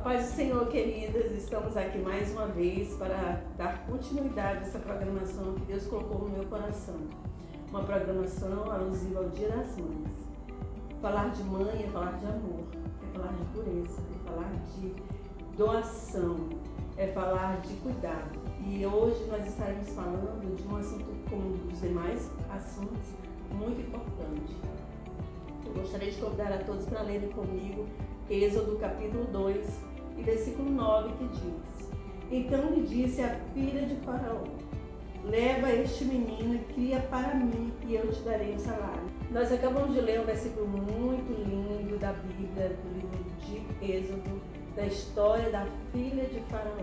paz do Senhor, queridas, estamos aqui mais uma vez para dar continuidade a essa programação que Deus colocou no meu coração. Uma programação alusiva ao Dia das Mães. Falar de mãe é falar de amor, é falar de pureza, é falar de doação, é falar de cuidado. E hoje nós estaremos falando de um assunto, como os demais assuntos, muito importante. Eu gostaria de convidar a todos para lerem comigo Êxodo capítulo 2 e versículo 9, que diz: Então lhe disse a filha de Faraó: leva este menino e cria para mim, e eu te darei o salário. Nós acabamos de ler um versículo muito lindo da Bíblia, do livro de Êxodo, da história da filha de Faraó.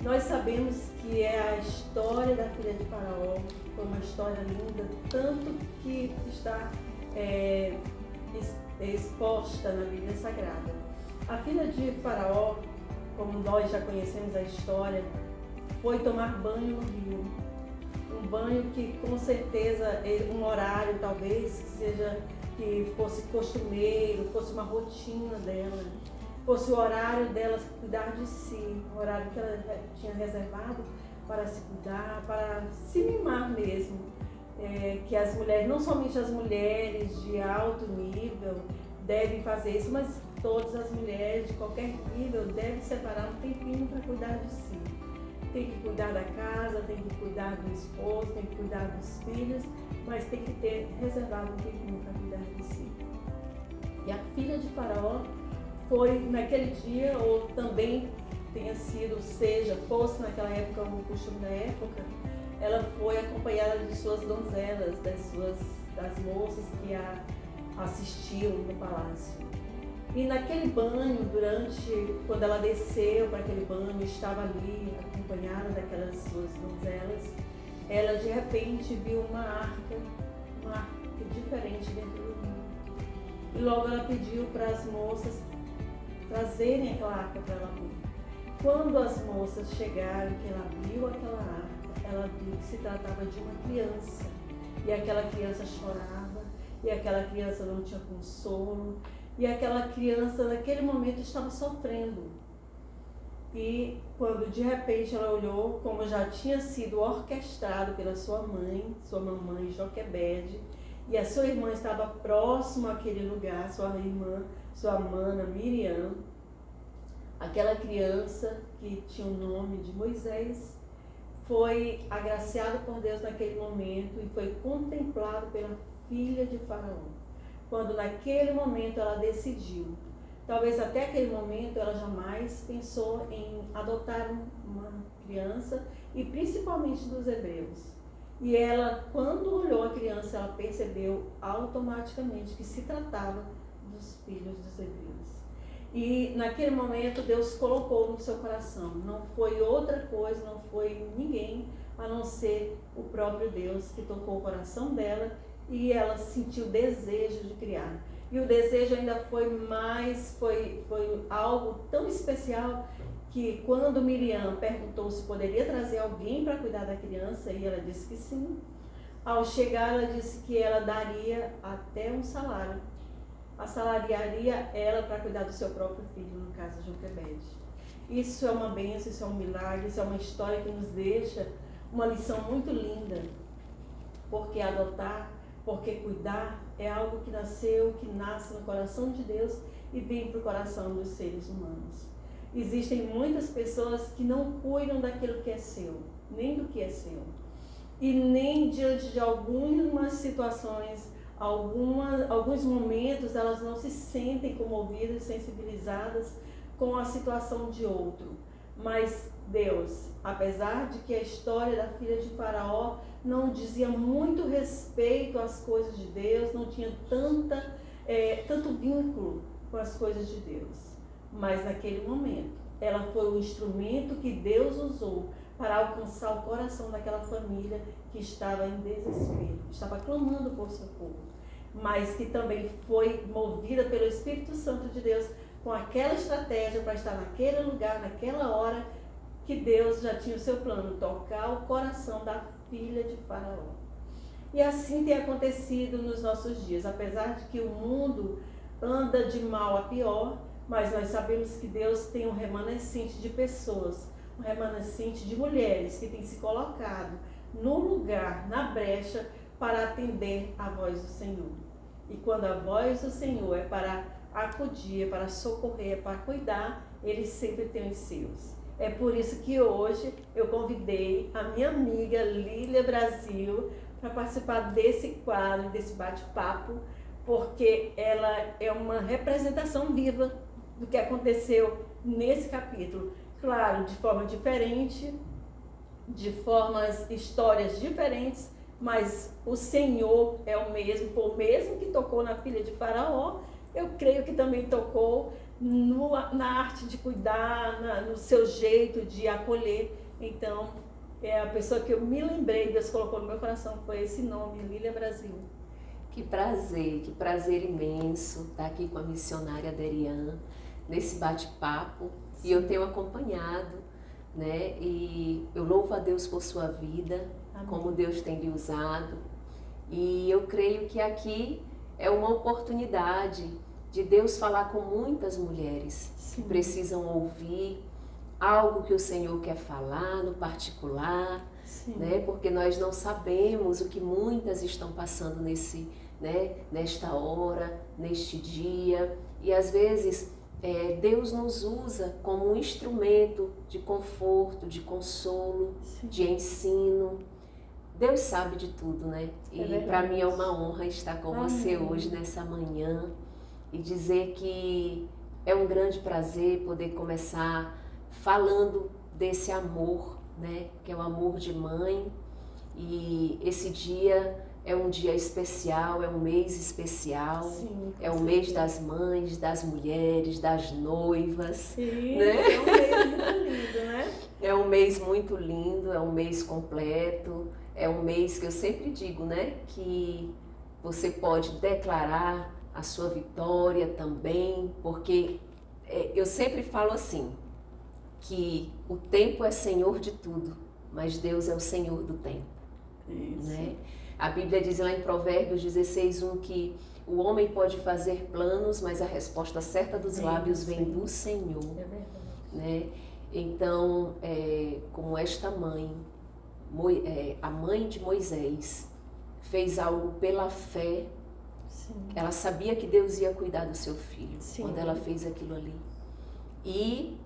Nós sabemos que a história da filha de Faraó foi uma história linda, tanto que está exposta na Bíblia Sagrada. A filha de Faraó, como nós já conhecemos a história, foi tomar banho no rio. Um banho que com certeza, um horário talvez, que fosse costumeiro, fosse uma rotina dela, fosse o horário dela cuidar de si, o horário que ela tinha reservado para se cuidar, para se mimar mesmo. Que as mulheres, não somente as mulheres de alto nível devem fazer isso, mas todas as mulheres de qualquer nível devem separar um tempinho para cuidar de si. Tem que cuidar da casa, tem que cuidar do esposo, tem que cuidar dos filhos, mas tem que ter reservado um tempinho para cuidar de si. E a filha de Faraó foi naquele dia, ou também tenha sido, fosse naquela época o costume da época, ela foi acompanhada de suas donzelas, das moças que a assistiam no palácio. E naquele banho, quando ela desceu para aquele banho, estava ali acompanhada daquelas suas donzelas, ela de repente viu uma arca diferente dentro do rio. E logo ela pediu para as moças trazerem aquela arca para ela ver. Quando as moças chegaram, que ela abriu aquela arca, ela viu que se tratava de uma criança. E aquela criança chorava, e aquela criança não tinha consolo, e aquela criança naquele momento estava sofrendo. E quando de repente ela olhou, como já tinha sido orquestrado pela sua mamãe Joquebede, e a sua irmã estava próximo àquele lugar, sua mana Miriam, aquela criança que tinha o nome de Moisés, foi agraciado por Deus naquele momento e foi contemplado pela filha de Faraó. Quando naquele momento ela decidiu, talvez até aquele momento ela jamais pensou em adotar uma criança, e principalmente dos hebreus. E ela, quando olhou a criança, ela percebeu automaticamente que se tratava dos filhos dos hebreus. E naquele momento Deus colocou no seu coração, não foi outra coisa, não foi ninguém a não ser o próprio Deus que tocou o coração dela, e ela sentiu desejo de criar. E o desejo ainda foi algo tão especial que quando Miriam perguntou se poderia trazer alguém para cuidar da criança, e ela disse que sim, ao chegar ela disse que ela daria até um salário. Assalariaria ela para cuidar do seu próprio filho, no caso de Joquebede. Isso é uma bênção, isso é um milagre, isso é uma história que nos deixa uma lição muito linda, porque adotar, porque cuidar é algo que nasce no coração de Deus e vem para o coração dos seres humanos. Existem muitas pessoas que não cuidam daquilo que é seu, nem do que é seu. E nem diante de algumas situações, alguns momentos, elas não se sentem comovidas, sensibilizadas com a situação de outro. Mas Deus, apesar de que a história da filha de Faraó não dizia muito respeito às coisas de Deus, não tinha tanto vínculo com as coisas de Deus, mas naquele momento ela foi o instrumento que Deus usou para alcançar o coração daquela família que estava em desespero, estava clamando por socorro, mas que também foi movida pelo Espírito Santo de Deus com aquela estratégia para estar naquele lugar, naquela hora que Deus já tinha o seu plano, tocar o coração da filha de Faraó. E assim tem acontecido nos nossos dias, apesar de que o mundo anda de mal a pior, mas nós sabemos que Deus tem um remanescente de pessoas, um remanescente de mulheres que têm se colocado no lugar, na brecha, para atender a voz do Senhor. E quando a voz do Senhor é para acudir, é para socorrer, é para cuidar, Ele sempre tem os seus. É por isso que hoje eu convidei a minha amiga Lília Brasil para participar desse quadro, desse bate-papo, porque ela é uma representação viva do que aconteceu nesse capítulo. Claro, de forma diferente, de formas, histórias diferentes, mas o Senhor é o mesmo, foi o mesmo que tocou na filha de Faraó, eu creio que também tocou na arte de cuidar, no seu jeito de acolher. Então, a pessoa que eu me lembrei, Deus colocou no meu coração, foi esse nome, Lília Brasil. Que prazer imenso estar aqui com a missionária Derian, nesse bate-papo. E eu tenho acompanhado, né? E eu louvo a Deus por sua vida, amém, como Deus tem lhe usado. E eu creio que aqui é uma oportunidade de Deus falar com muitas mulheres, sim, que precisam ouvir algo que o Senhor quer falar no particular, sim, né? Porque nós não sabemos o que muitas estão passando nesta hora, neste dia. E às vezes Deus nos usa como um instrumento de conforto, de consolo, sim, de ensino. Deus sabe de tudo, né? E para mim é uma honra estar com você hoje, nessa manhã, e dizer que é um grande prazer poder começar falando desse amor, né? Que é o amor de mãe. E esse dia é um dia especial, é um mês especial, sim, é o mês das mães, das mulheres, das noivas. Sim, né? É um mês muito lindo, né? É um mês muito lindo, é um mês completo, é um mês que eu sempre digo, né? Que você pode declarar a sua vitória também, porque eu sempre falo assim, que o tempo é senhor de tudo, mas Deus é o Senhor do tempo. Isso. Né? A Bíblia diz lá em Provérbios 16:1 que o homem pode fazer planos, mas a resposta certa dos lábios vem do Senhor. É verdade. Né? Então, como esta mãe, a mãe de Moisés, fez algo pela fé, sim, ela sabia que Deus ia cuidar do seu filho, sim, quando ela fez aquilo ali. E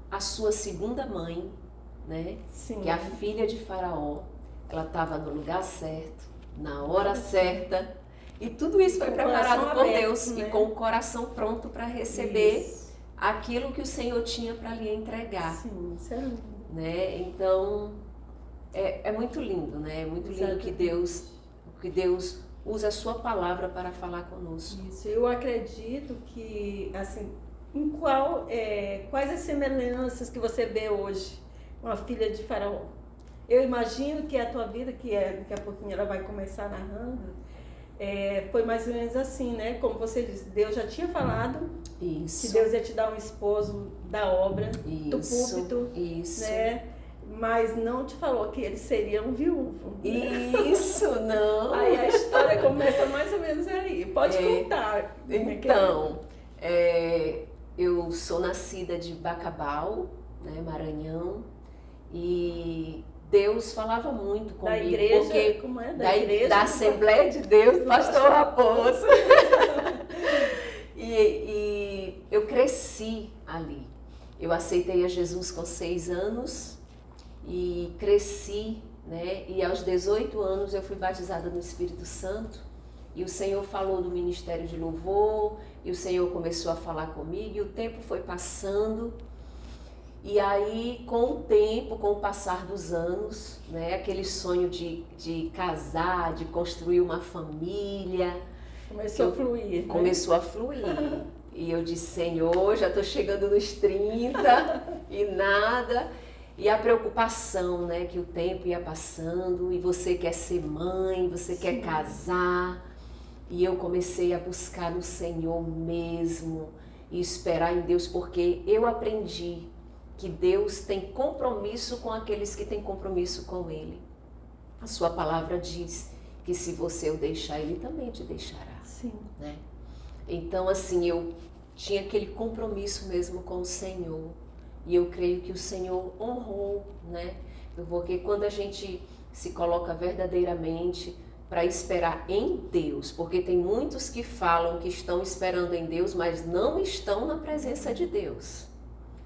a sua segunda mãe, né, sim, que é a filha de Faraó, ela estava no lugar certo, na hora certa, e tudo isso foi preparado por Deus, né? E com o coração pronto para receber isso, aquilo que o Senhor tinha para lhe entregar. Sim, isso é lindo. Né? Então, é muito lindo, né? É muito lindo que Deus usa a sua palavra para falar conosco. Isso, eu acredito que, assim, quais as semelhanças que você vê hoje com a filha de Faraó? Eu imagino que a tua vida, que daqui a pouquinho ela vai começar narrando, foi mais ou menos assim, né? Como você disse, Deus já tinha falado isso, que Deus ia te dar um esposo da obra, do púlpito, isso, né? Mas não te falou que ele seria um viúvo. Isso, não. Aí a história começa mais ou menos aí. Pode contar. Então, eu sou nascida de Bacabal, né, Maranhão, e Deus falava muito comigo. Da igreja? Porque como é? Da Assembleia de Deus, Pastor Raposo. E eu cresci ali. Eu aceitei a Jesus com 6 anos e cresci, né? E aos 18 anos eu fui batizada no Espírito Santo. E o Senhor falou do ministério de louvor, e o Senhor começou a falar comigo, e o tempo foi passando. E aí, com o tempo, com o passar dos anos, né, aquele sonho de casar, de construir uma família... Começou a fluir. Né? Começou a fluir. E eu disse, Senhor, já estou chegando nos 30 e nada. E a preocupação, né, que o tempo ia passando, e você quer ser mãe, você Sim. quer casar. E eu comecei a buscar no Senhor mesmo e esperar em Deus, porque eu aprendi que Deus tem compromisso com aqueles que têm compromisso com Ele. A sua palavra diz que se você o deixar, Ele também te deixará. Sim. Né? Então, assim, eu tinha aquele compromisso mesmo com o Senhor. E eu creio que o Senhor honrou, né? Porque quando a gente se coloca verdadeiramente para esperar em Deus, porque tem muitos que falam que estão esperando em Deus, mas não estão na presença de Deus.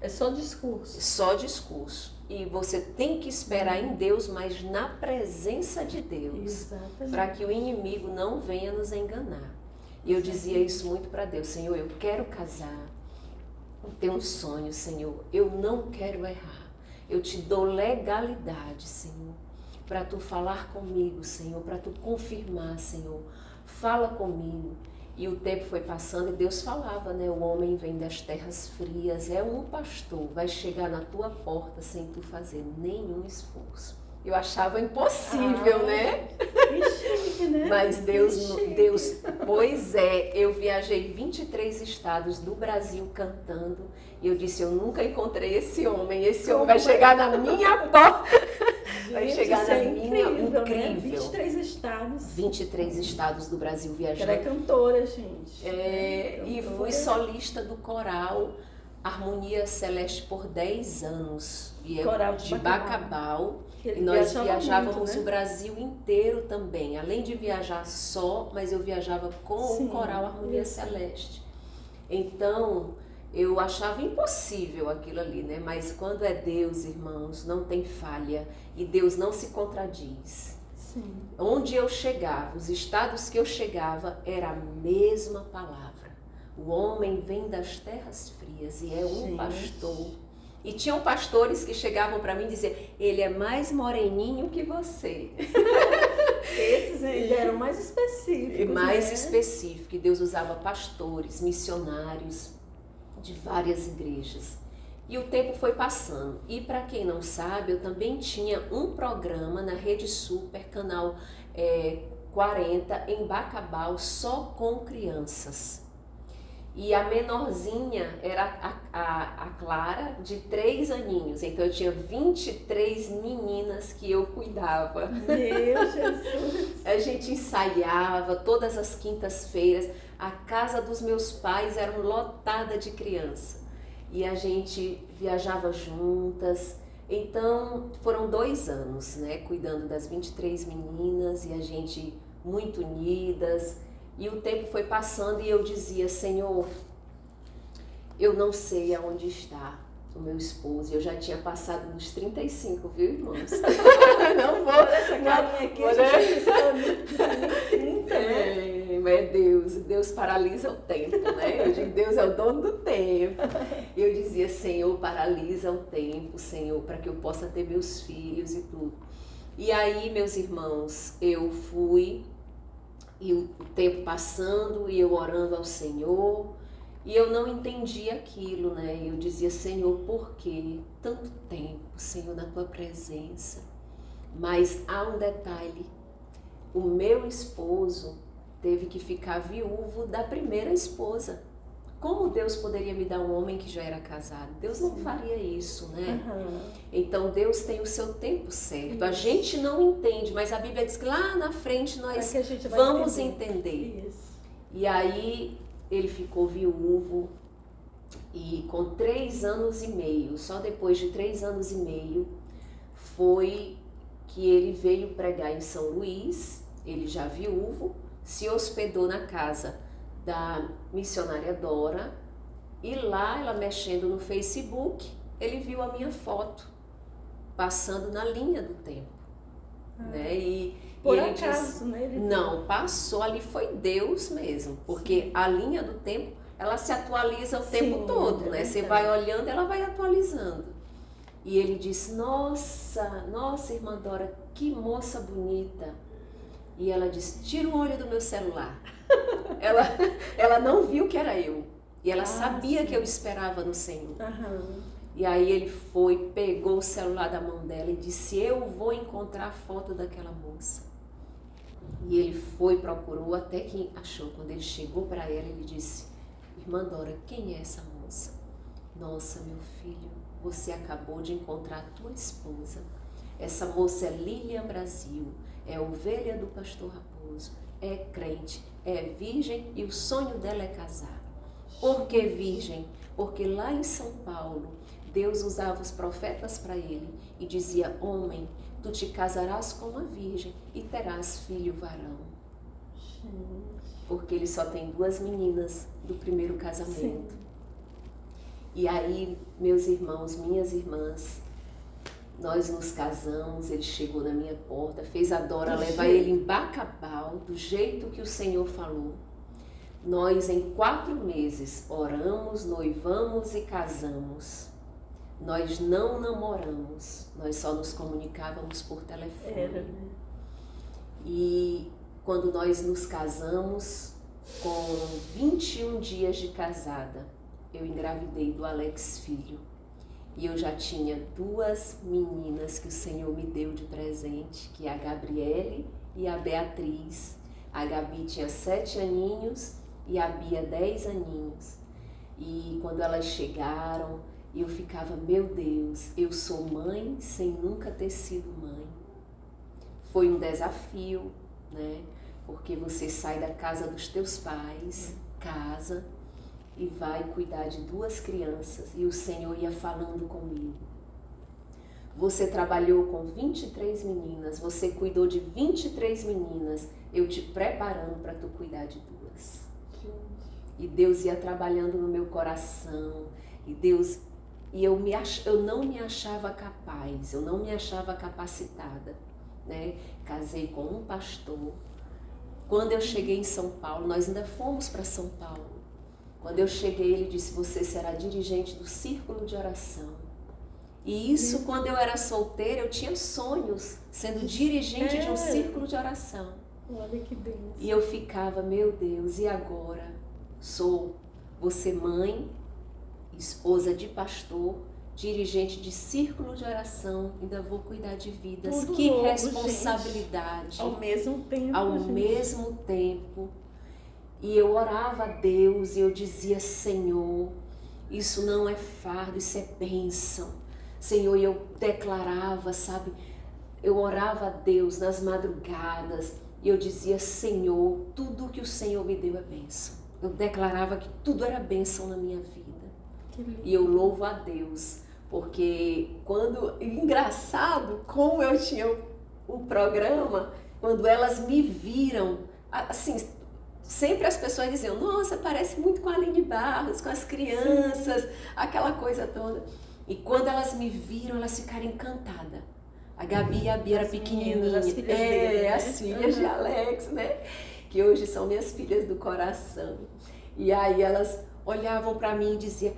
É só discurso. Só discurso. E você tem que esperar em Deus, mas na presença de Deus. Para que o inimigo não venha nos enganar. E eu dizia isso muito para Deus: Senhor, eu quero casar. Eu tenho um sonho, Senhor. Eu não quero errar. Eu te dou legalidade, Senhor, para tu falar comigo, Senhor, para tu confirmar, Senhor. Fala comigo. E o tempo foi passando e Deus falava, né? O homem vem das terras frias, é um pastor, vai chegar na tua porta sem tu fazer nenhum esforço. Eu achava impossível, né? Que chique, né? Mas Deus, pois é, eu viajei 23 estados do Brasil cantando e eu disse, eu nunca encontrei esse homem vai chegar na minha porta. Vai chegar na minha, incrível. Né? 23 estados. 23 estados do Brasil viajando. Ela é cantora, gente. Cantora. E fui solista do coral Harmonia Celeste por 10 anos. E coral de Bacabal. E nós viajávamos muito, né? O Brasil inteiro também. Além de viajar só, mas eu viajava com o coral Harmonia Celeste. Então, eu achava impossível aquilo ali, né? Mas quando é Deus, irmãos, não tem falha. E Deus não se contradiz. Sim. Onde eu chegava, os estados que eu chegava, era a mesma palavra. O homem vem das terras frias e é um pastor. E tinham pastores que chegavam para mim e diziam, ele é mais moreninho que você. Esses eram mais específicos. E mais específico. E Deus usava pastores, missionários de várias igrejas. E o tempo foi passando. E para quem não sabe, eu também tinha um programa na Rede Super, canal 40, em Bacabal, só com crianças. E a menorzinha era a Clara, de 3 aninhos. Então eu tinha 23 meninas que eu cuidava. Meu Jesus! A gente ensaiava todas as quintas-feiras. A casa dos meus pais era lotada de criança. E a gente viajava juntas. Então foram 2 anos, né, cuidando das 23 meninas e a gente muito unidas. E o tempo foi passando e eu dizia, Senhor, eu não sei aonde está o meu esposo. Eu já tinha passado dos 35, viu, irmãos? Não vou. Essa carinha aqui, a gente é Deus. Deus paralisa o tempo, né? Eu digo, Deus é o dono do tempo. E eu dizia, Senhor, paralisa o tempo, Senhor, para que eu possa ter meus filhos e tudo. E aí, meus irmãos, eu fui... E o tempo passando, e eu orando ao Senhor, e eu não entendia aquilo, né? Eu dizia, Senhor, por que tanto tempo, Senhor, na Tua presença? Mas há um detalhe, o meu esposo teve que ficar viúvo da primeira esposa. Como Deus poderia me dar um homem que já era casado? Deus não faria isso, né? Então Deus tem o seu tempo certo. Isso. A gente não entende, mas a Bíblia diz que lá na frente nós vamos entender. Isso. E aí ele ficou viúvo e com 3 anos e meio, só depois de 3 anos e meio, foi que ele veio pregar em São Luís, ele já viúvo, se hospedou na casa da missionária Dora, e lá, ela mexendo no Facebook, ele viu a minha foto, passando na linha do tempo. Né? E ele acaso, disse, né? não, passou, ali foi Deus mesmo, porque a linha do tempo, ela se atualiza o tempo todo, né? Você vai olhando, ela vai atualizando. E ele disse, nossa, irmã Dora, que moça bonita. E ela disse, tira o olho do meu celular. Ela não viu que era eu. E ela sabia que eu esperava no Senhor. E aí ele foi, pegou o celular da mão dela e disse, eu vou encontrar a foto daquela moça. E ele foi, procurou, até que achou. Quando ele chegou para ela, ele disse, irmã Dora, quem é essa moça? Nossa, meu filho, você acabou de encontrar a tua esposa. Essa moça é Lilian Brasil, é ovelha do pastor Raposo, é crente, é virgem e o sonho dela é casar. Por que virgem? Porque lá em São Paulo, Deus usava os profetas para ele e dizia: homem, tu te casarás com uma virgem e terás filho varão. Porque ele só tem 2 meninas do primeiro casamento. Sim. E aí, meus irmãos, minhas irmãs, nós nos casamos, ele chegou na minha porta, fez a Dora levar ele em Bacabal, do jeito que o Senhor falou. Nós, em 4 meses, oramos, noivamos e casamos. Nós não namoramos, nós só nos comunicávamos por telefone. E quando nós nos casamos, com 21 dias de casada, eu engravidei do Alex filho. E eu já tinha 2 meninas que o Senhor me deu de presente, que é a Gabriele e a Beatriz. A Gabi tinha 7 aninhos e a Bia 10 aninhos. E quando elas chegaram, eu ficava: meu Deus, eu sou mãe sem nunca ter sido mãe. Foi um desafio, né? Porque você sai da casa dos teus pais, casa, e vai cuidar de 2 crianças. E o Senhor ia falando comigo: você trabalhou com 23 meninas, você cuidou de 23 meninas, eu te preparando para tu cuidar de 2. E Deus ia trabalhando no meu coração, e eu não me achava capaz, eu não me achava capacitada, né? Casei com um pastor. Quando eu cheguei em São Paulo, nós ainda fomos para São Paulo. Quando eu cheguei, ele disse: você será dirigente do círculo de oração. E isso, quando eu era solteira, eu tinha sonhos, sendo dirigente de um círculo de oração. Olha que bênção. E eu ficava: meu Deus, e agora? Vou ser mãe, esposa de pastor, dirigente de círculo de oração, ainda vou cuidar de vidas. Tudo que novo, responsabilidade. Gente. Ao mesmo tempo. Ao mesmo tempo. E eu orava a Deus e eu dizia: Senhor, isso não é fardo, isso é bênção. Senhor, e eu declarava, sabe? Eu orava a Deus nas madrugadas e eu dizia: Senhor, tudo que o Senhor me deu é bênção. Eu declarava que tudo era bênção na minha vida. E eu louvo a Deus, porque engraçado como eu tinha o programa, quando elas me viram, assim, sempre as pessoas diziam: nossa, parece muito com a Aline Barros, com as crianças, aquela coisa toda. E quando elas me viram, elas ficaram encantadas. A Gabi e a Bia eram pequenininhas, as filhas dele, né? As filhas de Alex, né? Que hoje são minhas filhas do coração. E aí elas olhavam para mim e diziam: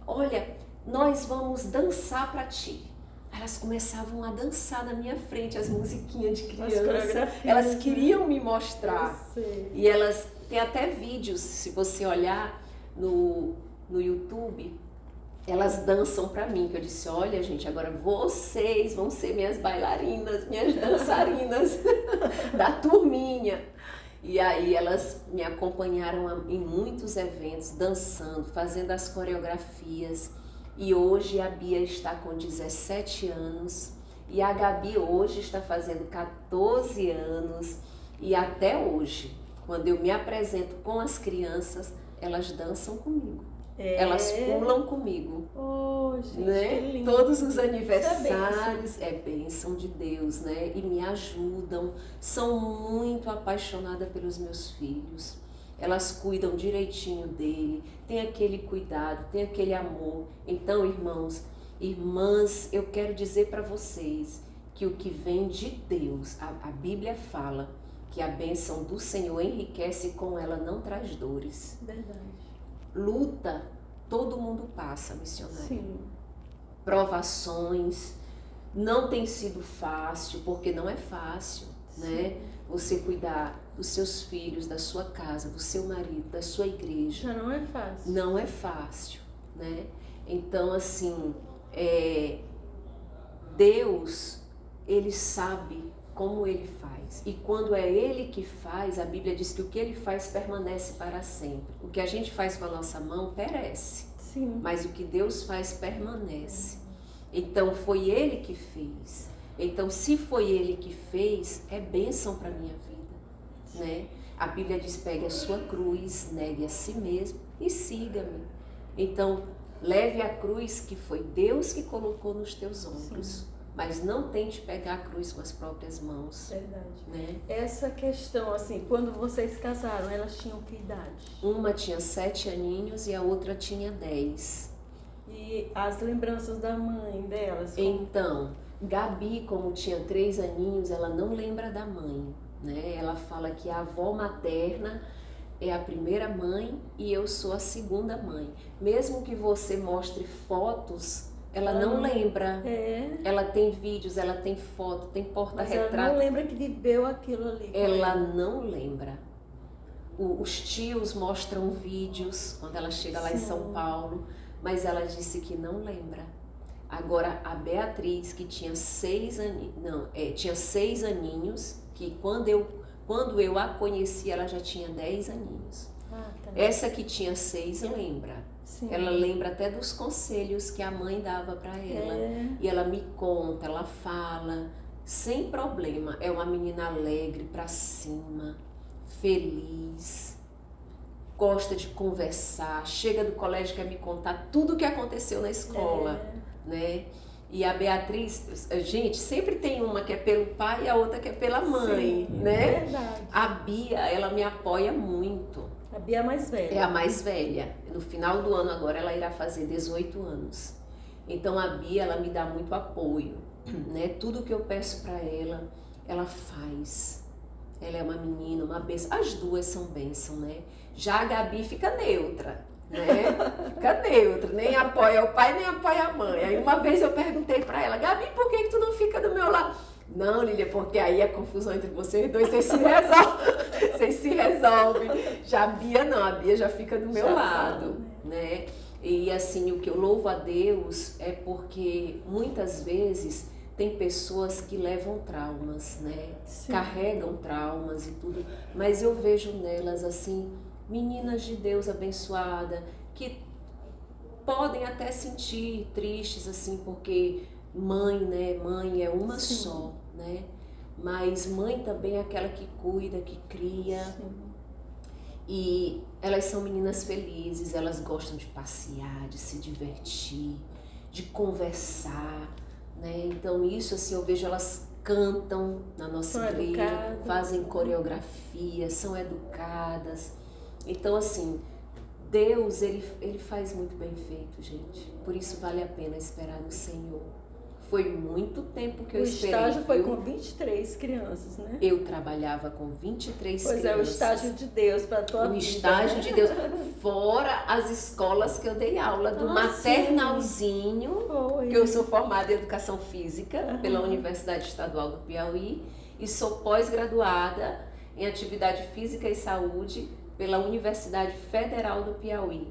olha, nós vamos dançar para ti. Elas começavam a dançar na minha frente, as musiquinhas de criança. Elas queriam me mostrar. E elas têm até vídeos, se você olhar no YouTube, elas dançam para mim, que eu disse: olha, gente, agora vocês vão ser minhas bailarinas, minhas dançarinas da turminha. E aí elas me acompanharam em muitos eventos, dançando, fazendo as coreografias. E hoje a Bia está com 17 anos e a Gabi hoje está fazendo 14 anos. E até hoje, quando eu me apresento com as crianças, elas dançam comigo. Elas pulam comigo. Oh, gente, né? Que lindo. Todos os aniversários é bênção de Deus, né? E me ajudam. São muito apaixonadas pelos meus filhos. Elas cuidam direitinho dele, tem aquele cuidado, tem aquele amor. Então, irmãos, irmãs, eu quero dizer para vocês que o que vem de Deus, a Bíblia fala que a bênção do Senhor enriquece e com ela não traz dores. Verdade. Luta, todo mundo passa, missionária. Sim. Provações, não tem sido fácil, porque não é fácil, né? Você cuidar dos seus filhos, da sua casa, do seu marido, da sua igreja. Já não é fácil. Não é fácil, né? Então, assim, Deus, Ele sabe como Ele faz. E quando é Ele que faz, a Bíblia diz que o que Ele faz permanece para sempre. O que a gente faz com a nossa mão perece. Sim. Mas o que Deus faz permanece. Então, foi Ele que fez. Então, se foi Ele que fez, é bênção para a minha vida, né? A Bíblia diz: pegue a sua cruz, negue a si mesmo e siga-me. Então, leve a cruz que foi Deus que colocou nos teus ombros. Sim. Mas não tente pegar a cruz com as próprias mãos. Verdade. Né? Essa questão, assim, quando vocês casaram, elas tinham que idade? Uma tinha 7 aninhos e a outra tinha 10. E as lembranças da mãe delas? Como... Então, Gabi, como tinha 3 aninhos, ela não lembra da mãe. Né? Ela fala que a avó materna é a primeira mãe e eu sou a segunda mãe. Mesmo que você mostre fotos, ela não lembra. É. Ela tem vídeos, ela tem foto, tem porta-retrato. Ela não lembra que viveu aquilo ali. Ela não lembra. Os tios mostram vídeos quando ela chega lá em São Paulo, mas ela disse que não lembra. Agora, a Beatriz, que tinha 6 aninhos, que quando eu a conheci, ela já tinha 10 aninhos. Ah, tá. Essa que tinha 6 lembra. Sim. Ela lembra até dos conselhos que a mãe dava para ela. E ela me conta, ela fala, sem problema. É uma menina alegre, pra cima, feliz, gosta de conversar, chega do colégio, quer me contar tudo o que aconteceu na escola, né? E a Beatriz, gente, sempre tem uma que é pelo pai e a outra que é pela mãe, né? É verdade. A Bia, ela me apoia muito. A Bia é a mais velha. É a mais velha. No final do ano agora ela irá fazer 18 anos. Então a Bia, ela me dá muito apoio, né? Tudo que eu peço para ela, ela faz. Ela é uma menina, uma bênção. As duas são bênção, né? Já a Gabi fica neutra, né? Fica neutra, nem apoia o pai, nem apoia a mãe. Aí uma vez eu perguntei para ela, Gabi, por que tu não fica do meu lado? Não, Lília, porque aí a confusão entre vocês dois, vocês se resolvem. Já a Bia não, a Bia já fica do meu lado, né? E assim, o que eu louvo a Deus é porque muitas vezes tem pessoas que levam traumas, né? Sim. Carregam traumas e tudo, mas eu vejo nelas assim, meninas de Deus abençoada, que podem até sentir tristes assim, porque mãe, né? Mãe é uma Sim. só, né? Mas mãe também é aquela que cuida, que cria. Sim. E elas são meninas felizes, elas gostam de passear, de se divertir, de conversar, né? Então isso assim, eu vejo elas cantam na nossa igreja, fazem coreografia, são educadas. Então assim, Deus, ele faz muito bem feito, gente. Por isso vale a pena esperar no Senhor. Foi muito tempo que eu esperei. O estágio foi com 23 crianças, né? Eu trabalhava com 23 crianças. Pois é, o estágio de Deus para a tua vida. O estágio de Deus. Fora as escolas que eu dei aula, do maternalzinho, que eu sou formada em Educação Física pela Universidade Estadual do Piauí e sou pós-graduada em Atividade Física e Saúde pela Universidade Federal do Piauí.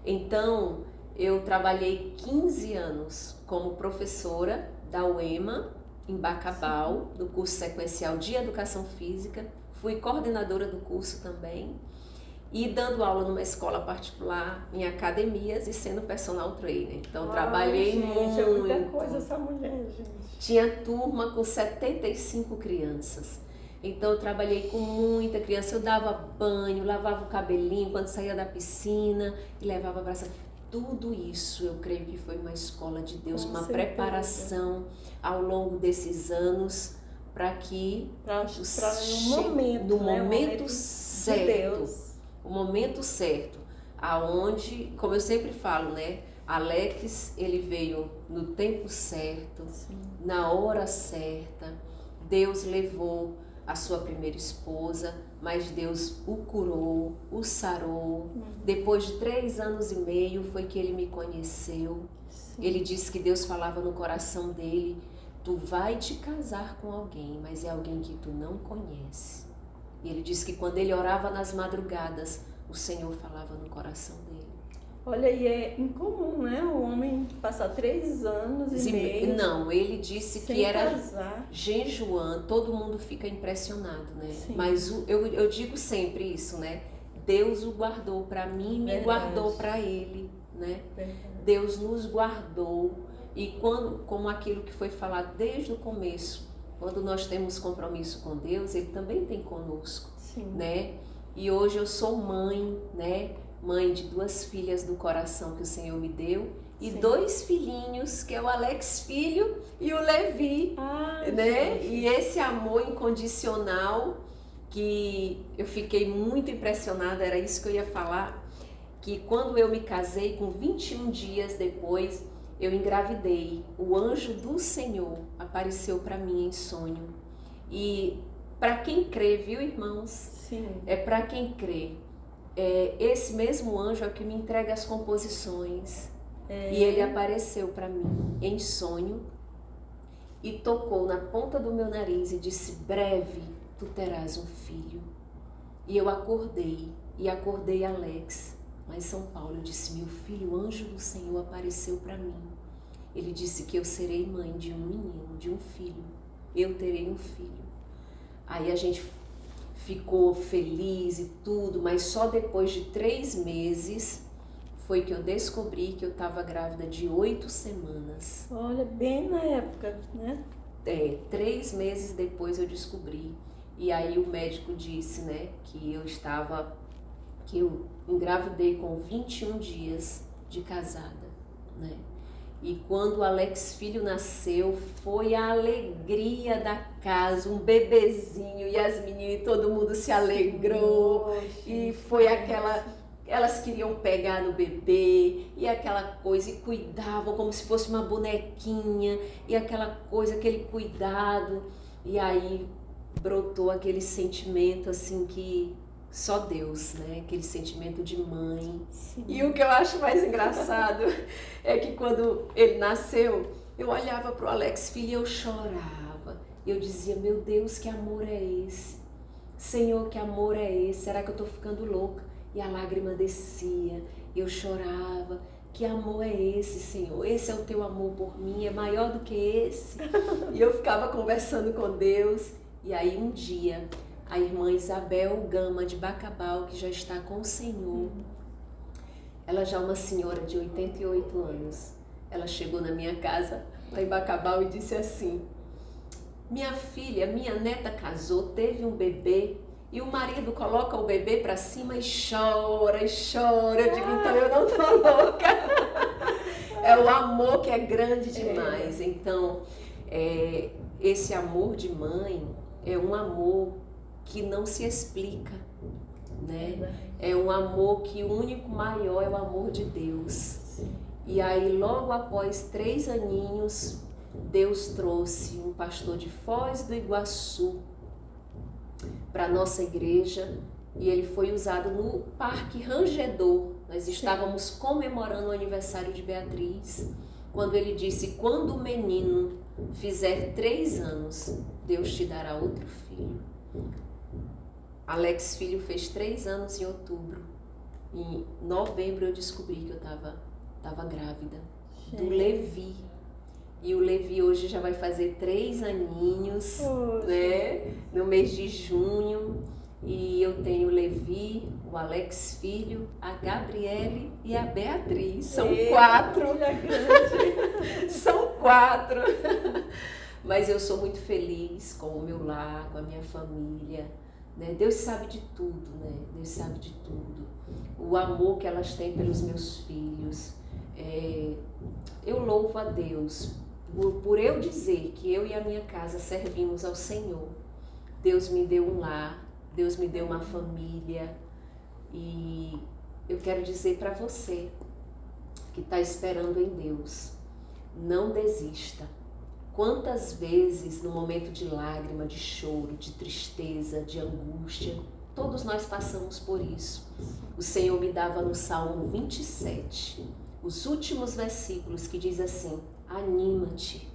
Então, eu trabalhei 15 anos como professora da UEMA, em Bacabal, do curso sequencial de Educação Física. Fui coordenadora do curso também e dando aula numa escola particular, em academias e sendo personal trainer. Então, trabalhei muito. É muita coisa essa mulher, gente. Tinha turma com 75 crianças. Então, eu trabalhei com muita criança. Eu dava banho, lavava o cabelinho quando saía da piscina e levava para essa... Tudo isso, eu creio que foi uma escola de Deus, uma preparação ao longo desses anos para que no momento certo, o momento certo, aonde, como eu sempre falo, né, Alex, ele veio no tempo certo, Sim. na hora certa. Deus levou a sua primeira esposa, mas Deus o curou, o sarou. Depois de 3 anos e meio foi que ele me conheceu. Sim. Ele disse que Deus falava no coração dele, tu vai te casar com alguém, mas é alguém que tu não conhece. E ele disse que quando ele orava nas madrugadas, o Senhor falava no coração dele. Olha, e é incomum, né? O homem passar 3 anos e meio. Não, ele disse que era jejuando, todo mundo fica impressionado, né? Sim. Mas eu digo sempre isso, né? Deus o guardou para mim, me guardou para ele, né? Verdade. Deus nos guardou. E como aquilo que foi falado desde o começo, quando nós temos compromisso com Deus, ele também tem conosco, Sim. né? E hoje eu sou mãe, né? mãe de 2 filhas do coração que o Senhor me deu e Sim. 2 filhinhos, que é o Alex filho e o Levi, né? Gente. E esse amor incondicional que eu fiquei muito impressionada, era isso que eu ia falar, que quando eu me casei, com 21 dias depois, eu engravidei. O anjo do Senhor apareceu para mim em sonho. E para quem crê, viu, irmãos? Sim. É para quem crê. Esse mesmo anjo é o que me entrega as composições. E ele apareceu para mim em sonho e tocou na ponta do meu nariz e disse: breve tu terás um filho. E eu acordei Alex lá em São Paulo. Eu disse: meu filho, o anjo do Senhor apareceu para mim. Ele disse que eu serei mãe de um menino, de um filho. Eu terei um filho. Aí a gente ficou feliz e tudo, mas só depois de 3 meses foi que eu descobri que eu estava grávida de 8 semanas. Olha, bem na época, né? 3 meses depois eu descobri. E aí o médico disse, né, que eu engravidei com 21 dias de casada, né? E quando o Alex filho nasceu, foi a alegria da casa, um bebezinho e as meninas, e todo mundo se alegrou. E foi elas queriam pegar no bebê e aquela coisa, e cuidavam como se fosse uma bonequinha, e aquela coisa, aquele cuidado. E aí brotou aquele sentimento assim que só Deus, né? Aquele sentimento de mãe. Sim. E o que eu acho mais engraçado é que quando ele nasceu, eu olhava para o Alex filho e eu chorava. Eu dizia: meu Deus, que amor é esse? Senhor, que amor é esse? Será que eu estou ficando louca? E a lágrima descia, eu chorava. Que amor é esse, Senhor? Esse é o teu amor por mim, é maior do que esse? E eu ficava conversando com Deus. E aí um dia, a irmã Isabel Gama de Bacabal, que já está com o Senhor, ela já é uma senhora de 88 anos, ela chegou na minha casa, lá em Bacabal, e disse assim: minha filha, minha neta casou, teve um bebê, e o marido coloca o bebê para cima e chora, e chora. Eu digo: então eu não tô louca. É o amor que é grande demais. Então, esse amor de mãe é um amor que não se explica, né? É um amor que o único maior é o amor de Deus. E aí, logo após 3 aninhos, Deus trouxe um pastor de Foz do Iguaçu para a nossa igreja, e ele foi usado no Parque Rangedor. Nós estávamos comemorando o aniversário de Beatriz, quando ele disse: quando o menino fizer 3 anos, Deus te dará outro filho. Alex filho fez 3 anos em outubro. Em novembro eu descobri que eu estava grávida do Levi. E o Levi hoje já vai fazer 3 aninhos, né? No mês de junho. E eu tenho o Levi, o Alex filho, a Gabriele e a Beatriz. São 4. São 4. Mas eu sou muito feliz com o meu lar, com a minha família, né? Deus sabe de tudo, né? Deus sabe de tudo. O amor que elas têm pelos meus filhos. Eu louvo a Deus por eu dizer que eu e a minha casa servimos ao Senhor. Deus me deu um lar, Deus me deu uma família, e eu quero dizer para você que está esperando em Deus, não desista. Quantas vezes no momento de lágrima, de choro, de tristeza, de angústia, todos nós passamos por isso. O Senhor me dava no Salmo 27, os últimos versículos, que diz assim: anima-te,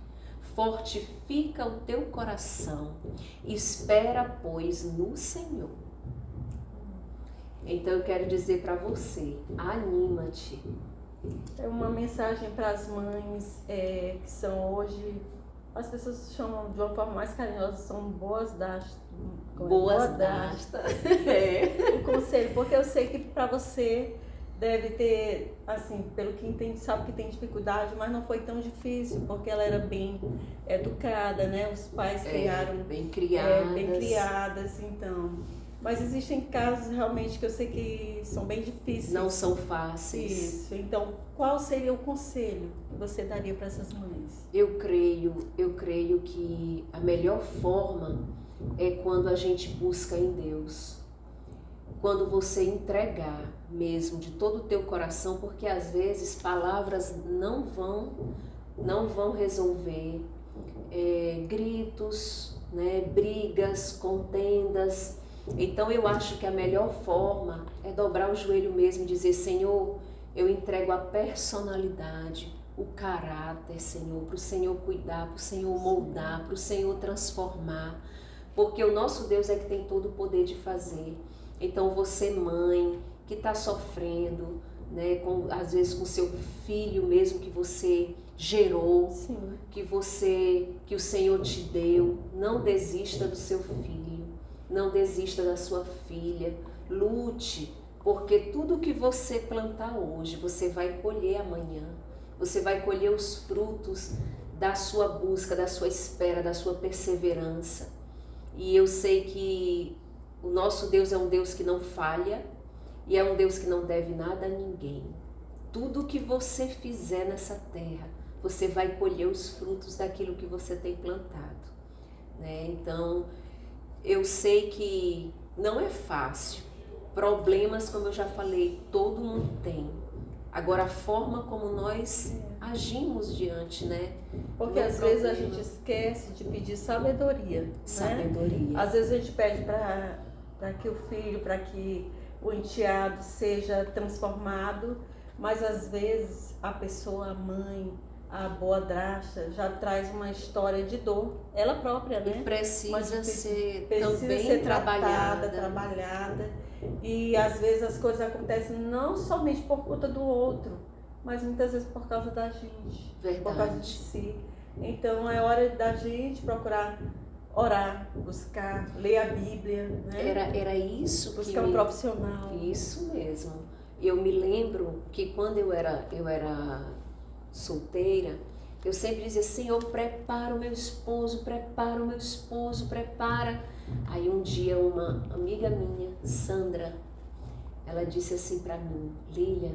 fortifica o teu coração, espera, pois, no Senhor. Então eu quero dizer para você, anima-te. É uma mensagem para as mães que são hoje, as pessoas chamam de uma forma mais carinhosa, são boas dastas. Boas dastas. Um conselho, porque eu sei que para você deve ter, assim, pelo que entende, sabe que tem dificuldade, mas não foi tão difícil, porque ela era bem educada, né? Os pais criaram bem criadas. bem criadas, então. Mas existem casos realmente que eu sei que são bem difíceis. Não são fáceis. Isso. Então, qual seria o conselho que você daria para essas mães? Eu creio que a melhor forma é quando a gente busca em Deus. Quando você entregar mesmo de todo o teu coração, porque às vezes palavras não vão resolver, gritos, né, brigas, contendas. Então eu acho que a melhor forma é dobrar o joelho mesmo e dizer: Senhor, eu entrego a personalidade, o caráter, Senhor, para o Senhor cuidar, para o Senhor moldar, para o Senhor transformar, porque o nosso Deus é que tem todo o poder de fazer. Então você, mãe, que está sofrendo, né, às vezes com seu filho mesmo que você gerou, Sim. que o Senhor te deu, não desista do seu filho, não desista da sua filha, lute, porque tudo que você plantar hoje, você vai colher amanhã, você vai colher os frutos da sua busca, da sua espera, da sua perseverança. E eu sei que o nosso Deus é um Deus que não falha e é um Deus que não deve nada a ninguém. Tudo que você fizer nessa terra, você vai colher os frutos daquilo que você tem plantado, né? Então, eu sei que não é fácil. Problemas, como eu já falei, todo mundo tem. Agora, a forma como nós agimos diante, né? Porque às vezes a gente esquece de pedir sabedoria. Sabedoria. Né? Às vezes a gente pede para que o filho, para que o enteado seja transformado, mas às vezes a pessoa, a mãe, a boadrasta, já traz uma história de dor, ela própria, né? E precisa ser trabalhada. E às vezes as coisas acontecem não somente por conta do outro, mas muitas vezes por causa da gente, Verdade. por causa de si. Então é hora da gente procurar orar, buscar, ler a Bíblia, né? Era isso que buscar um profissional. Isso mesmo. Eu me lembro que quando eu era solteira, eu sempre dizia: Senhor, prepara o meu esposo, prepara o meu esposo, prepara. Aí um dia uma amiga minha, Sandra, ela disse assim para mim: Lília,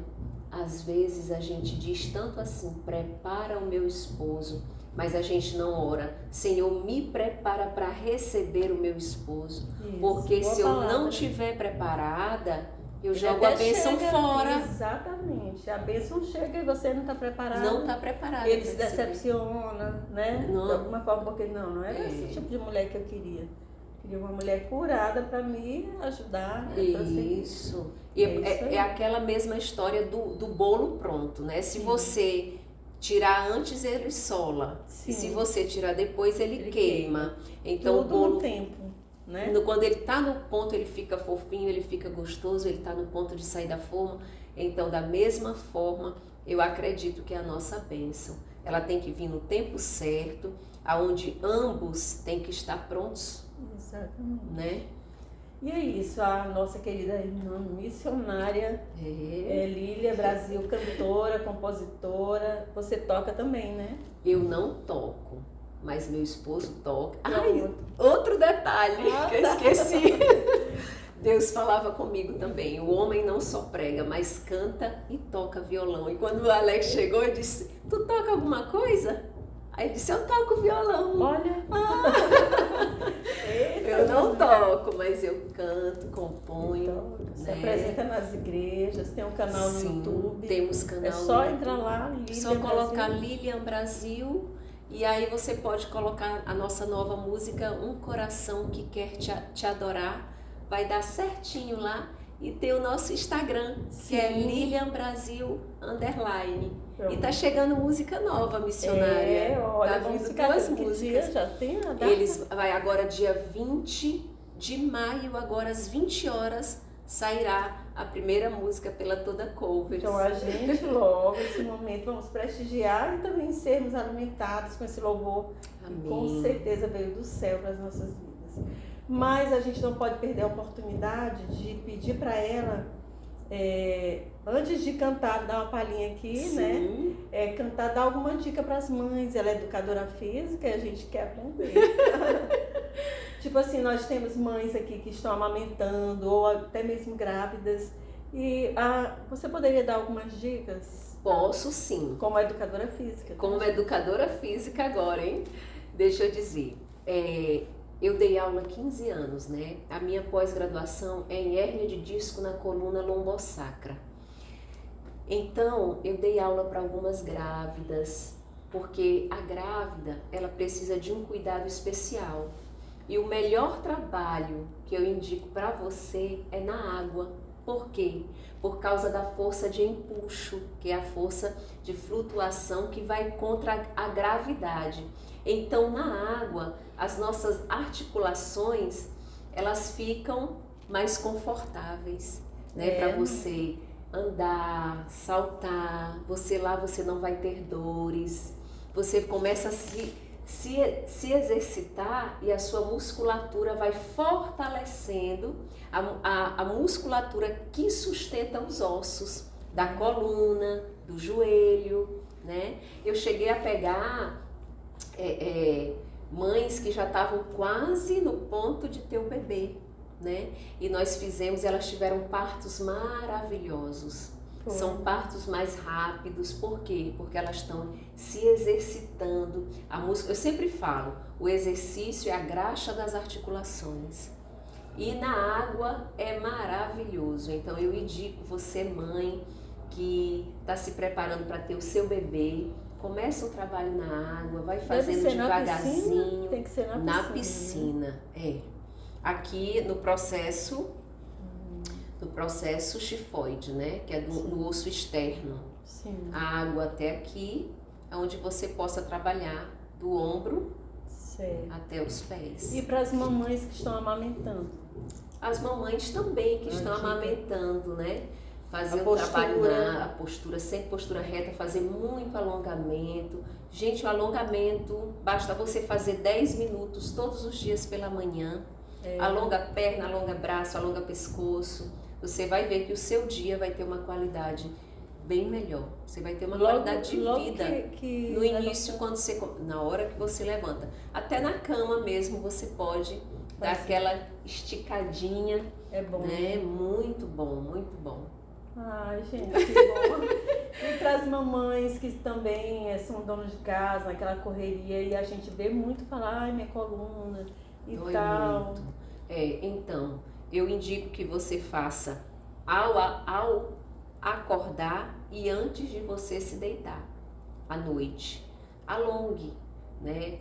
às vezes a gente diz tanto assim, prepara o meu esposo, mas a gente não ora: Senhor, me prepara para receber o meu esposo. Isso, porque se eu não estiver preparada, eu jogo a bênção fora. Exatamente. A bênção chega e você não está preparado. Não está preparado. Ele se decepciona, né? Não. De alguma forma, porque não era esse tipo de mulher que eu queria. Queria uma mulher curada para me ajudar. Isso. E é aquela mesma história do bolo pronto, né? Se você tirar antes, ele sola. Sim. E se você tirar depois, ele queima. Então, tudo o bolo, no tempo, né? Quando ele está no ponto, ele fica fofinho, ele fica gostoso, ele está no ponto de sair da forma. Então, da mesma forma, eu acredito que é a nossa bênção. Ela tem que vir no tempo certo, aonde ambos têm que estar prontos. Exatamente. Né? E é isso, a nossa querida irmã missionária, Lília Brasil, cantora, compositora. Você toca também, né? Eu não toco, mas meu esposo toca. Outro detalhe que eu esqueci. Deus falava comigo também: o homem não só prega, mas canta e toca violão. E quando o Alex chegou, eu disse: tu toca alguma coisa? Aí ele disse: eu toco violão. Olha! Eu não toco, mas eu canto, componho. Se apresenta nas igrejas, tem um canal no YouTube. Temos canal. É só entrar lá, Lilian só colocar Lilian Brasil, e aí você pode colocar a nossa nova música, Um Coração que Quer Te Adorar. Vai dar certinho lá. E tem o nosso Instagram, que é Lilian Brasil _. E tá chegando música nova, missionária. Olha, tá vindo 2 músicas. Já tem a data? Vai agora dia 20 de maio, agora às 20 horas, sairá a primeira música pela Toda Covers. Então a gente logo, esse momento, vamos prestigiar e também sermos alimentados com esse louvor. Amém. Que com certeza veio do céu para as nossas vidas. Mas a gente não pode perder a oportunidade de pedir para ela, antes de cantar, dar uma palhinha aqui, Sim. né? Cantar, dar alguma dica para as mães. Ela é educadora física e a gente quer aprender. Tipo assim, nós temos mães aqui que estão amamentando ou até mesmo grávidas. E você poderia dar algumas dicas? Posso sim. Como educadora física. Como educadora física agora, hein? Deixa eu dizer. Eu dei aula há 15 anos, né? A minha pós-graduação é em hérnia de disco na coluna lombosacra. Então, eu dei aula para algumas grávidas, porque a grávida, ela precisa de um cuidado especial. E o melhor trabalho que eu indico para você é na água. Por quê? Por causa da força de empuxo, que é a força de flutuação que vai contra a gravidade. Então, na água, as nossas articulações, elas ficam mais confortáveis, né? Para você andar, saltar, você não vai ter dores, você começa a se exercitar e a sua musculatura vai fortalecendo a musculatura que sustenta os ossos da coluna, do joelho, né? Eu cheguei a pegar mães que já estavam quase no ponto de ter o bebê, né? E nós fizemos, elas tiveram partos maravilhosos. São partos mais rápidos, por quê? Porque elas estão se exercitando. Eu sempre falo, o exercício é a graxa das articulações. E na água é maravilhoso. Então eu indico você, mãe, que está se preparando para ter o seu bebê, começa o trabalho na água, vai fazendo devagarzinho. Tem que ser na piscina. Aqui no processo chifoide, né? Que é no osso externo. Sim. A água até aqui, onde você possa trabalhar do ombro até os pés. E para as mamães que estão amamentando? As mamães também que estão amamentando, né? Fazer o trabalho a postura, sempre postura reta, fazer muito alongamento. Gente, o alongamento, basta você fazer 10 minutos todos os dias pela manhã. Alonga a perna, alonga braço, alonga pescoço. Você vai ver que o seu dia vai ter uma qualidade bem melhor. Você vai ter uma qualidade de vida no início, na hora que você levanta. Até na cama mesmo você pode dar aquela esticadinha. É bom. Né? Muito bom, muito bom. Ai, gente, que bom. E para as mamães que também são donas de casa, naquela correria, e a gente vê muito falar, ai, minha coluna e dói tal. Muito. Então, eu indico que você faça ao acordar e antes de você se deitar à noite. Alongue, né?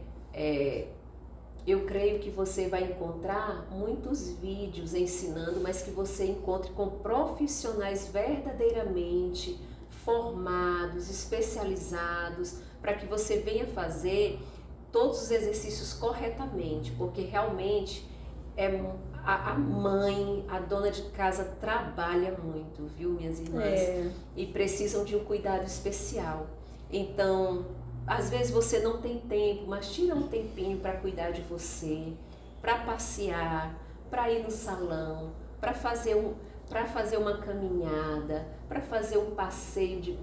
Eu creio que você vai encontrar muitos vídeos ensinando, mas que você encontre com profissionais verdadeiramente formados, especializados, para que você venha fazer todos os exercícios corretamente, porque realmente a mãe, a dona de casa trabalha muito, viu, minhas irmãs? E precisam de um cuidado especial. Então, às vezes você não tem tempo, mas tira um tempinho para cuidar de você, para passear, para ir no salão, para fazer uma caminhada, para fazer um passeio de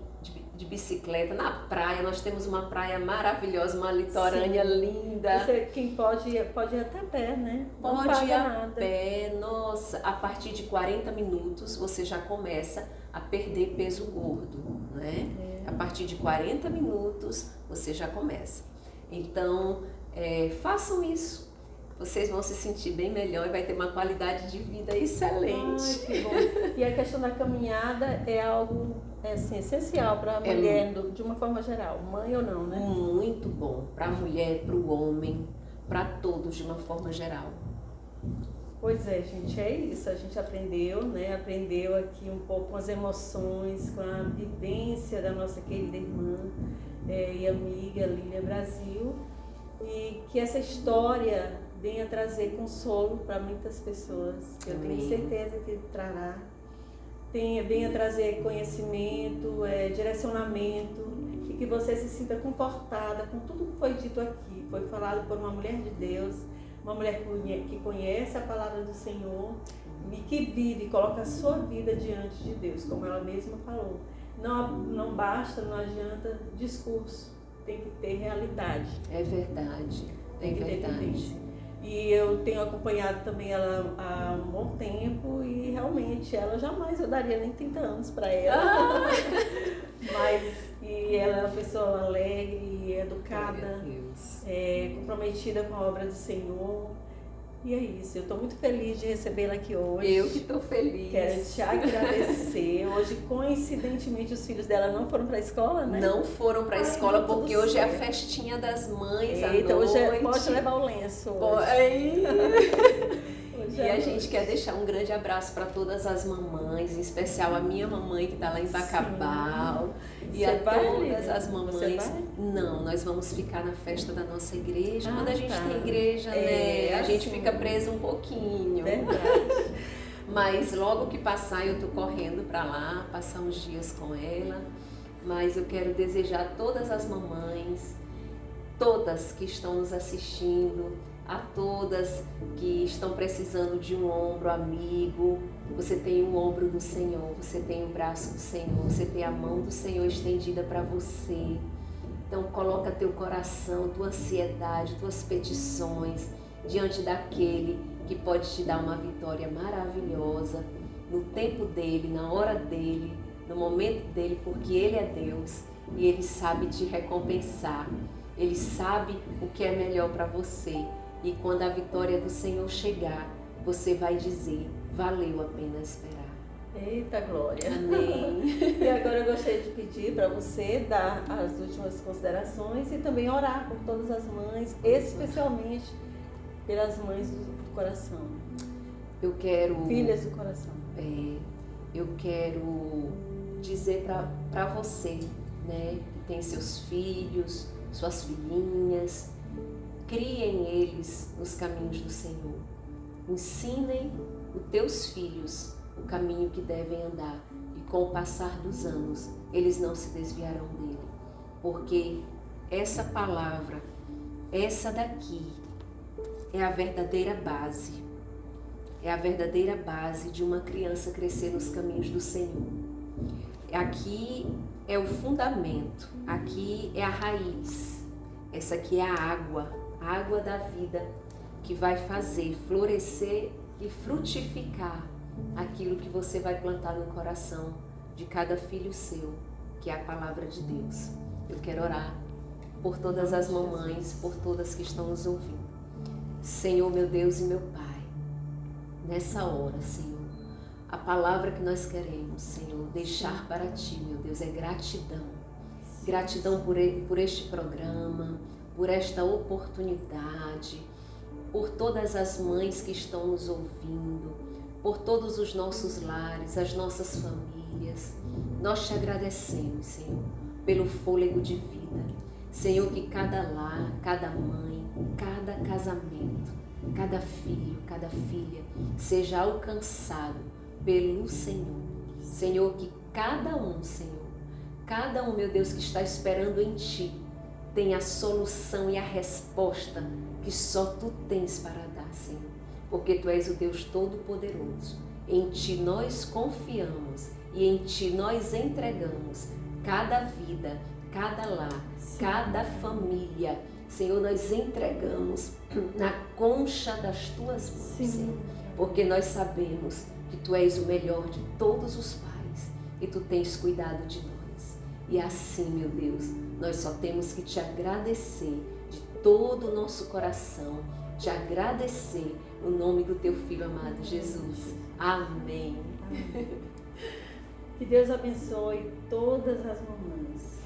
bicicleta na praia. Nós temos uma praia maravilhosa, uma litorânea linda. Quem pode ir até a pé, né? Pode ir a pé. Nossa, a partir de 40 minutos você já começa a perder peso gordo, né? A partir de 40 minutos você já começa. Então, façam isso. Vocês vão se sentir bem melhor e vai ter uma qualidade de vida excelente. Ai, que bom. E a questão da caminhada é algo assim, essencial para a mulher, de uma forma geral, mãe ou não, né? Muito bom. Para a mulher, para o homem, para todos de uma forma geral. Pois é, gente, é isso. A gente aprendeu, né? Aprendeu aqui um pouco com as emoções, com a vivência da nossa querida irmã e amiga Lília Brasil. E que essa história venha trazer consolo para muitas pessoas, que eu tenho certeza que trará. Venha trazer conhecimento, direcionamento, e que você se sinta confortada com tudo que foi dito aqui. Foi falado por uma mulher de Deus, uma mulher que conhece a palavra do Senhor e que vive, coloca a sua vida diante de Deus, como ela mesma falou. Não basta, não adianta discurso, tem que ter realidade. É verdade, é verdade. E eu tenho acompanhado também ela há um bom tempo e realmente ela jamais eu daria nem 30 anos para ela. E ela é uma pessoa alegre, educada, comprometida com a obra do Senhor. E é isso, eu estou muito feliz de recebê-la aqui hoje. Eu que estou feliz. Quero te agradecer. Hoje, coincidentemente, os filhos dela não foram para a escola, né? Não foram para a escola porque hoje é a festinha das mães à noite. Hoje pode levar o lenço. E a gente quer deixar um grande abraço para todas as mamães, em especial a minha mamãe que está lá em Bacabal. E a todas as mamães. Não, nós vamos ficar na festa da nossa igreja. Quando a gente tem igreja, né? A gente fica preso um pouquinho. Verdade. Mas logo que passar, eu tô correndo para lá, passar uns dias com ela. Mas eu quero desejar a todas as mamães, todas que estão nos assistindo, a todas que estão precisando de um ombro amigo. Você tem o ombro do Senhor, você tem o braço do Senhor, você tem a mão do Senhor estendida para você. Então coloca teu coração, tua ansiedade, tuas petições diante daquele que pode te dar uma vitória maravilhosa no tempo dele, na hora dele, no momento dele, porque ele é Deus e ele sabe te recompensar. Ele sabe o que é melhor para você. E quando a vitória do Senhor chegar, você vai dizer, valeu a pena esperar. Eita glória! Amém! E agora eu gostaria de pedir para você dar as últimas considerações e também orar por todas as mães, especialmente pelas mães do coração. Eu quero... Filhas do coração. Eu quero dizer para você, né, que tem seus filhos, suas filhinhas, criem eles nos caminhos do Senhor. Ensinem os teus filhos o caminho que devem andar e com o passar dos anos eles não se desviarão dele. Porque essa palavra, essa daqui, é a verdadeira base. É a verdadeira base de uma criança crescer nos caminhos do Senhor. Aqui é o fundamento, aqui é a raiz. Essa aqui é a água da vida que vai fazer florescer e frutificar aquilo que você vai plantar no coração de cada filho seu, que é a palavra de Deus. Eu quero orar por todas as mamães, por todas que estão nos ouvindo. Senhor, meu Deus e meu Pai, nessa hora, Senhor, a palavra que nós queremos, Senhor, deixar para Ti, meu Deus, é gratidão. Gratidão por este programa, por esta oportunidade, por todas as mães que estão nos ouvindo, por todos os nossos lares, as nossas famílias. Nós te agradecemos, Senhor, pelo fôlego de vida. Senhor, que cada lar, cada mãe, cada casamento, cada filho, cada filha seja alcançado pelo Senhor. Senhor, que cada um, Senhor, cada um, meu Deus, que está esperando em Ti, tem a solução e a resposta que só Tu tens para dar, Senhor. Porque Tu és o Deus Todo-Poderoso. Em Ti nós confiamos e em Ti nós entregamos cada vida, cada lar, cada família. Senhor, nós entregamos na concha das Tuas mãos, Senhor. Porque nós sabemos que Tu és o melhor de todos os pais e Tu tens cuidado de nós. E assim, meu Deus, nós só temos que Te agradecer de todo o nosso coração, Te agradecer no nome do Teu Filho amado Jesus. Amém. Que Deus abençoe todas as mamães.